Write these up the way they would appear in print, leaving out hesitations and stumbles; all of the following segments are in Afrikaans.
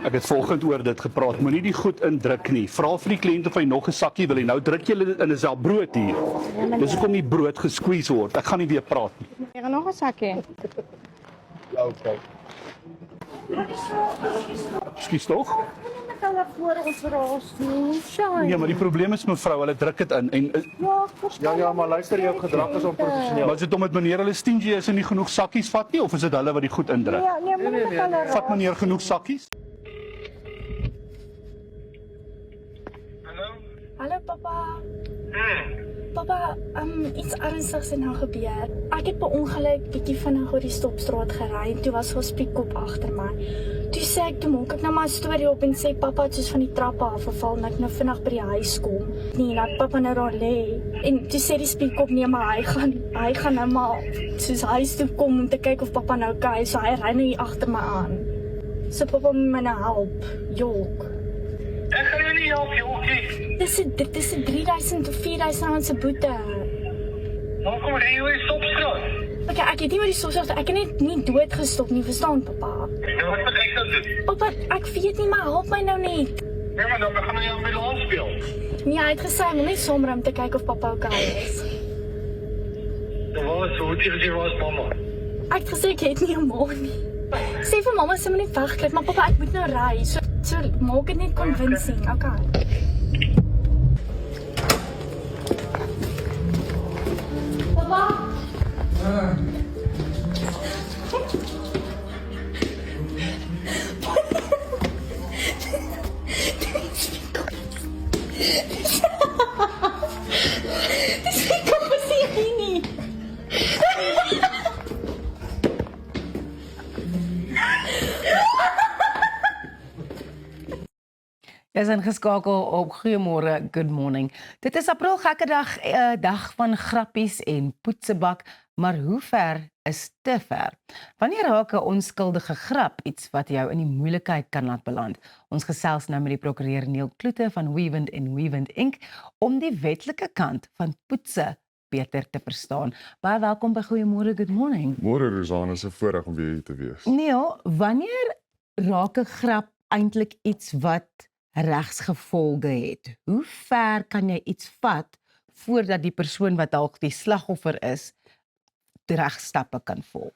Ek het vanoggend oor dit gepraat. Moenie die goed indruk nie. Vra vir die kliënt of hy nog 'n sakkie wil hê. Nou druk jy dit in 'n sel brood hier. Dis hoekom die brood gesqueeze word. Ek gaan nie weer praat nie. Jy gaan nog 'n sakkie. Okay. Skus tog? Hulle voor ons raas nie. Sjoe. Ja, maar die probleem is mevrou, hulle druk dit in en Ja, verstaan. Ja, maar luister, jou gedrag is onprofessioneel. maar is dit om met meneer hulle stingy is en nie genoeg sakkies vat nie of is dit hulle wat die goed indruk? Nee, moenie met hulle raas. Vat meneer genoeg sakkies? Hallo papa. Papa, iets ernstigs het nou gebeur. Ek het per ongeluk bietjie vinnig oor die stopstraat gery en toe was daar 'n spietkop agter my. Toe sê ek, toe maak ek nou maar 'n storie op en sê papa het soos van die trappe afgeval en ek nou vinnig by die huis kom. Nee, laat papa nou daar lê. En toe sê die spietkop nee, maar hy gaan nou maar soos huis toe kom om te kyk of papa nou okay is. So hy ry nou hier agter my aan. So papa moet my nou help. Jok. Ek gaan jou nie help, jokie. Dit is 'n 3000 of 4000 rand se boete. Hoekom ry jy oor stopstraat? Okay, ek het nie oor die stopstraat, ek het net nie doodgestop nie, verstaan papa? Nou wat moet ek dan doen? Papa, ek weet nie, maar help my nou net. Nee, maar dan gaan we jou ambulans speel. Nee, hy het gesê hy wil net sommer om te kyk of papa okay is. Dan was so, hoe jy was mama. Ek het gesê ek het nie 'n ma nie. Sê vir mamma sy moet net wegkruip, maar papa, ek moet nou ry. So maak dit net convincing, okay? Papa. Dis nie kom passeer nie. Jy is ingeskakel op Goeiemôre, Good Morning. Dit is April gekke dag, dag van grappies en poetsebak, maar hoe ver is te ver? Wanneer raak 'n onskuldige grap iets wat jou in die moeilikheid kan laat beland? Ons gesels nou met die prokureur Neil Kloete van Weavent & Weavent Inc. om die wetlike kant van poetse beter te verstaan. Baie welkom by Goeiemôre, Good Morning. Môre Rosanna, is 'n voorreg om weer hier te wees. Neil, wanneer raak 'n grap eintlik iets wat regsgevolge het? Hoe ver kan jy iets vat voordat die persoon wat dalk die slagoffer is, die regstappe kan volg?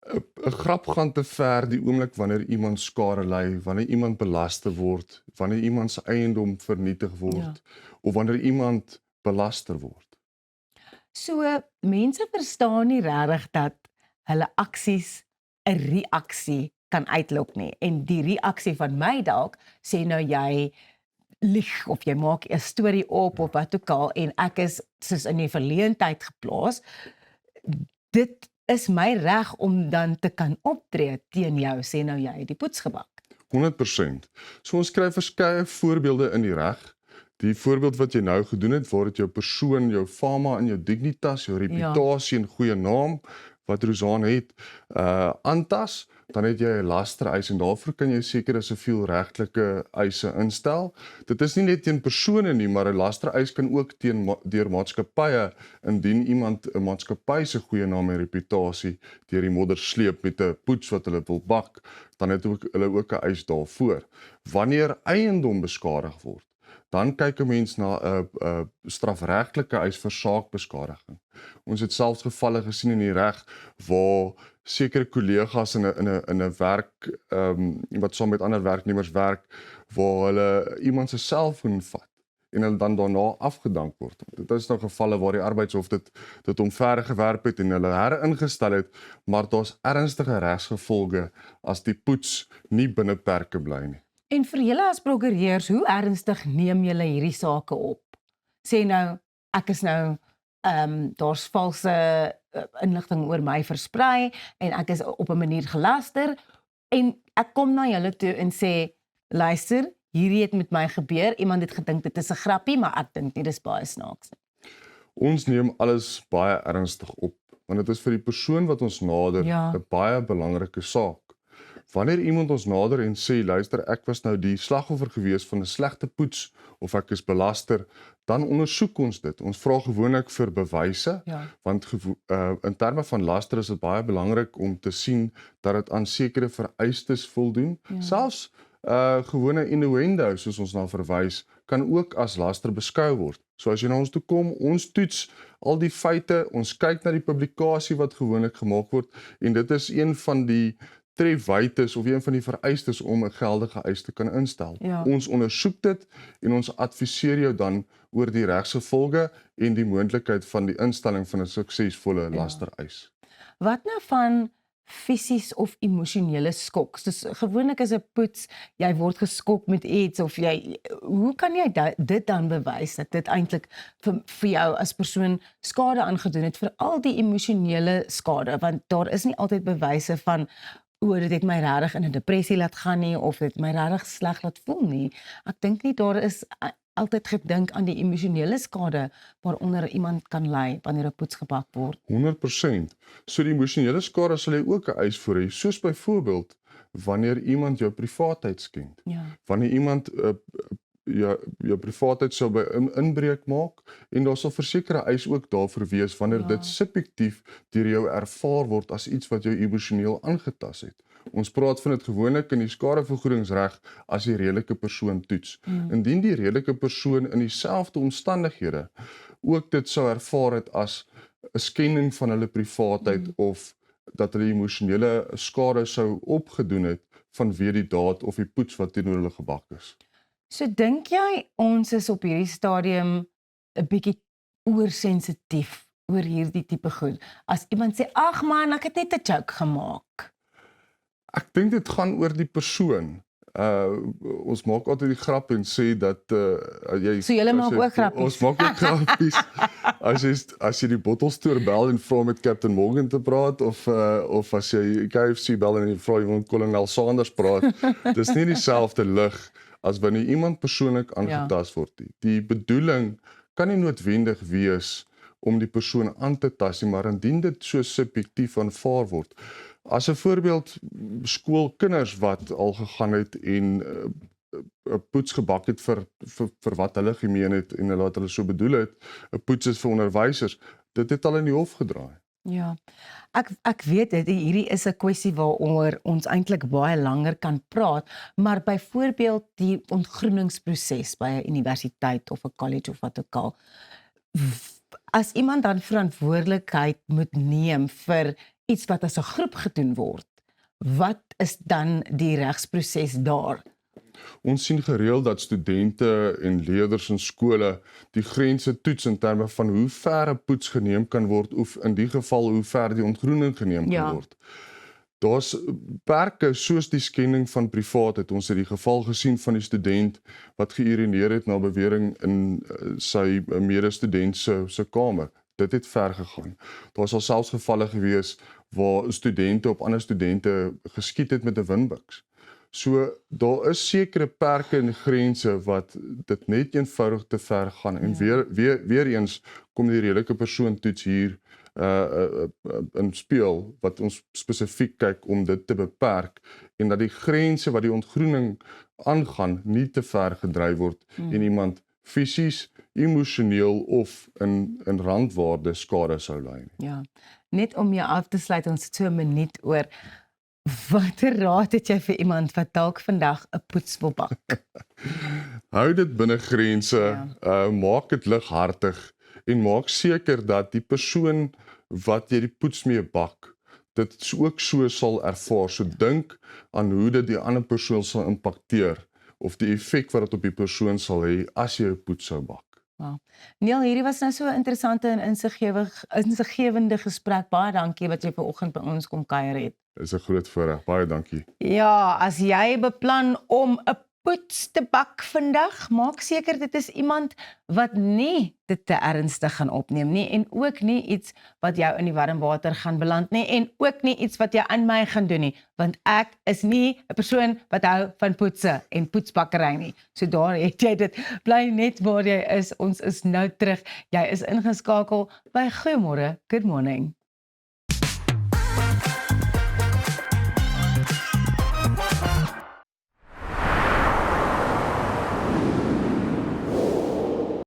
'n Grap gaan te ver die oomblik wanneer iemand skade ly, wanneer iemand belaster word, wanneer iemand se eiendom vernietig word, of wanneer iemand belaster word. So, mense verstaan nie regtig dat hulle aksies 'n reaksie kan uitlok nie. En die reaksie van my dalk sê nou jy lieg of jy maak 'n storie op of wat ook al en ek is soos in die verleentheid geplaas. Dit is my reg om dan te kan optree teen jou, sê nou jy die poets gebak. 100%. So ons kry verskeie voorbeelde in die reg. Die voorbeeld wat jy nou gedoen het, waar dit jou persoon, jou fama en jou dignitas, jou reputasie en goeie naam wat Rosanna het, aantas, dan het jy 'n lastereis en daarvoor kan jy seker soveel regtelike eise instel. Dit is nie net teen persone nie, maar 'n lastereis kan ook deur maatskappye, indien iemand 'n maatskappy se goeie naam en reputasie deur die modder sleep met 'n poets wat hulle wil bak, dan het hulle ook 'n eis daarvoor. Wanneer eiendom beskadig word, dan kyk 'n mens na 'n strafregtelike eis vir saakbeskadiging. Ons het selfs gevalle gesien in die reg waar sekere kollegas in 'n werk wat saam met ander werknemers werk, waar hulle iemand se selfoon vat en hulle dan daarna afgedank word. Dit is nou gevalle waar die arbeidshof dit omver gewerp het en hulle heringestel het, maar daar's ernstige regsgevolge as die poets nie binne perke bly nie. En vir julle as prokureurs, hoe ernstig neem julle hierdie sake op? Sê nou, ek is nou, daar's valse inligting oor my versprei en ek is op 'n manier gelaster en ek kom na julle toe en sê, luister, hierdie het met my gebeur, iemand het gedink dit is 'n grappie, maar ek dink nie, dis baie snaaks nie. Ons neem alles baie ernstig op, want dit is vir die persoon wat ons nader 'n baie belangrike saak. Wanneer iemand ons nader en sê, luister, ek was nou die slagoffer gewees van 'n slegte poets of ek is belaster, dan ondersoek ons dit. Ons vra gewoonlik vir bewyse, want in terme van laster is dit baie belangrik om te sien dat dit aan sekere vereistes voldoen. Selfs gewone innuendo, soos ons na verwys, kan ook as laster beskou word. So as jy na ons toe kom, ons toets al die feite, ons kyk na die publikasie wat gewoonlik gemaak word, en dit is een van die trefwytes of een van die vereistes om 'n geldige eis te kan instel. Ja. Ons ondersoek dit en ons adviseer jou dan oor die regsgevolge en die moontlikheid van die instelling van 'n suksesvolle lastereis. Wat nou van fisies of emosionele skok? Soos gewoonlik is 'n poets, jy word geskok met iets of hoe kan jy dit dan bewys dat dit eintlik vir jou as persoon skade aangedoen het, veral die emosionele skade, want daar is nie altyd bewyse van dit het my regtig in 'n depressie laat gaan nie, of dit my regtig sleg laat voel nie. Ek dink nie daar is altyd gedink aan die emosionele skade waaronder iemand kan ly wanneer 'n poets gebak word. 100%. So die emosionele skade sal jy ook 'n eis voor hê, soos byvoorbeeld wanneer iemand jou privaatheid skend. Ja. Wanneer iemand jou privaatheid sou by inbreuk maak, en daar sal versekerde eis ook daarvoor wees wanneer dit subjektief deur jou ervaar word as iets wat jou emosioneel aangetast het. Ons praat van dit gewoonlik in die skadevergoedingsreg as die redelike persoon toets. Indien die redelike persoon in dieselfde omstandighede ook dit sou ervaar het as 'n skending van hulle privaatheid of dat hulle emosionele skade sou opgedoen het vanweë die daad of die poets wat teenoor hulle gebak is. So dink jy ons is op hierdie stadium 'n bietjie oorsensitief oor hierdie tipe goed? As iemand sê, "Ag man, ek het net 'n joke gemaak." Ek dink dit gaan oor die persoon. Ons maak altyd die grap en sê dat jy So julle maak ook grappies. Ons maak ook grappies. As jy die bottelstoer bel en vra met Captain Morgan te praat of as jy KFC bel en jy vra jy wil Kolonel Sanders praat, dis nie dieselfde lig as wanneer iemand persoonlik aangetast word nie. Die bedoeling kan nie noodwendig wees om die persoon aan te tas nie, maar indien dit so subjektief aanvaar word. As 'n voorbeeld, skoolkinders wat al gegaan het en 'n poets gebak het vir wat hulle gemeen het en wat hulle so bedoel het, 'n poets is vir onderwysers, dit het al in die hof gedraai. Ja, ek weet dit, hierdie is 'n kwessie waaroor ons eintlik baie langer kan praat, maar byvoorbeeld die ontgroeningsproses by 'n universiteit of 'n college of wat ook al. As iemand dan verantwoordelikheid moet neem vir iets wat as 'n groep gedoen word, wat is dan die regsproses daar? Ons sien gereeld dat studente en leerders in skole die grense toets in terme van hoe ver 'n poets geneem kan word of in die geval hoe ver die ontgroening geneem kan word. Daar's perke soos die skending van privaatheid. Ons het die geval gesien van die student wat geïrineer het na bewering in sy medestudent se kamer. Dit het ver gegaan. Daar sal selfs gevalle gewees waar studente op ander studente geskiet het met 'n windbuks. So daar is sekere perke en grense wat dit net eenvoudig te ver gaan. En weer eens kom die redelike persoon toets hier in speel wat ons spesifiek kyk om dit te beperk en dat die grense wat die ontgroening aangaan nie te ver gedryf word en iemand fisies, emosioneel of in randwaarde skade sou ly. Ja, net om jou af te sluit, ons het so 'n minuut oor. Watter raad het jy vir iemand wat dalk vandag 'n poets wil bak? Hou dit binne grense, maak dit lighartig en maak seker dat die persoon wat jy die poets mee bak, dit ook so sal ervaar. So dink aan hoe dit die ander persoon sal impakteer of die effek wat dit op die persoon sal hê as jy 'n poets sou bak. Wow. Neil, hierdie was nou so 'n interessante en insiggewende gesprek. Baie dankie dat jy vanoggend by ons kom kuier het. Dis 'n groot voorreg. Baie dankie. Ja, as jy beplan om 'n poets te bak vandag, maak seker dit is iemand wat nie dit te ernstig gaan opneem nie en ook nie iets wat jou in die warm water gaan beland nie en ook nie iets wat jy aan my gaan doen nie, want ek is nie 'n persoon wat hou van poetse en poetsbakkery nie. So daar het jy dit. Bly net waar jy is. Ons is nou terug. Jy is ingeskakel by Goeiemôre, Good Morning.